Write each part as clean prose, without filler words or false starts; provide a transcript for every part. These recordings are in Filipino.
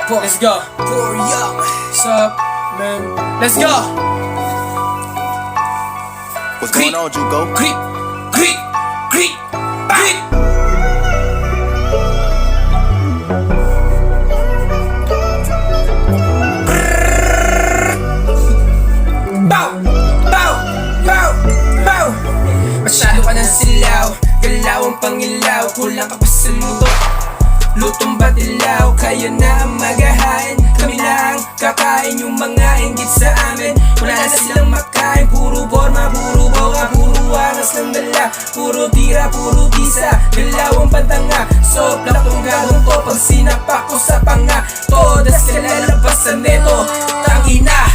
Let's go. What's up, man? Let's go. What's going on, Jugo? Creep, creep, creep, creep. Bow, bow, bow, bow. Masyado ka ng silaw, galaw ang pangilaw. Kulang ka pa sa luto, lutong batilaw. Kayo na ang magahain, kami na ang kakain. Yung mga inggit sa amin, wala na silang makain. Puro forma, puro boka, puro angas ng dala. Puro tira, puro tisa, galaw ang pantanga. Soplak tong gagong to, pag sinapak ko sa panga. Todas kalalabasan neto, tangina.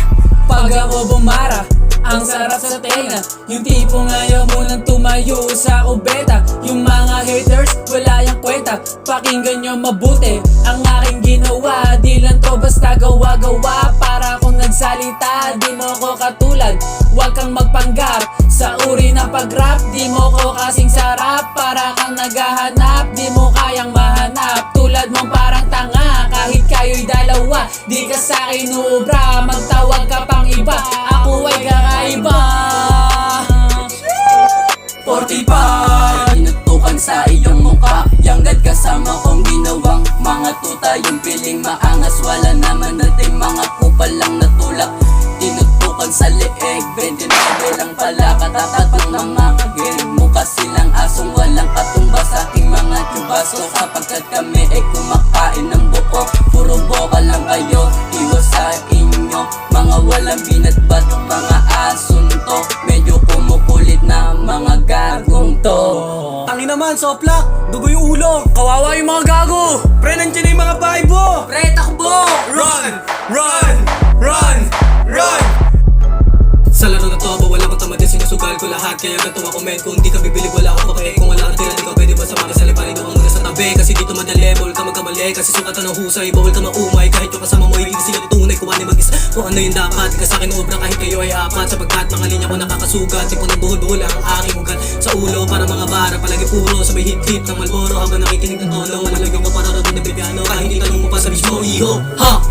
Pag ako bumara, ang sarap sa tenga. Yung tipong ayaw mo nang tumayo sa kubeta. Yung mga haters, wala yung kwenta. Pakinggan nyo mabuti ang aking ginawa. Di lang to basta gawa-gawa. Para akong nagsalita, di mo ko katulad. Huwag kang magpanggap sa uri ng pag-rap. Di mo ko kasing sarap. Para kang naghahanap, di mo kayang mahanap. Tulad mong parang tanga, kahit kayo'y dalawa. Di ka sa'kin uubra, magtawag ka pang iba. Ako ay kakaiba. 45 Tinutukan sa iyong mukha. Yanggad kasama kong ginawang mga tuta. Yung piling maangas, wala naman nating mga kupal lang natulak. Tinutukan sa leeg, 29 lang pala. Katatatang mga kagil, mukha silang asong walang katumbas sa aking mga tubaso. Kapagkat kami ay kumakain ng buo, puro boka lang kayo, iwas sa inyo. Mga walang binatbat, mga asunto, medyo kumukulit na mga gagong to. Tangi naman, soplak, dugo yung ulo. Kawawa yung mga gago. Pre, nandiyan na yung mga paibo. Pre, takbo! Run! Run! Run! Run! Sa laro na to, wala kang tamad, sinusugal ko lahat. Kaya ganito ako men, kung di ka bibili wala akong pake. Kung wala kang tira, di ka pwede ba sa mga salipari. Doon ka muna sa tabi, kasi dito madali. Bawal ka magkamali, kasi sukatan ng husay. Bawal ka maumay, kahit yung kasama mo hindi sila tunay. Kumanin mag-isa kung ano yung dapat. Di ka sa'kin obra kahit kayo ay apat. Sapagkat mga linya ko nakakasugat, tipo ng buhol-buhol ang aking ugat. Sa ulo, para mga bara, palagi puro sa may hit-hit ng Malboro. Habang nakikinig ng tono, malalag yung kapararo din na bigano. Kahit itanong mo pa sa mismo, iho, ha!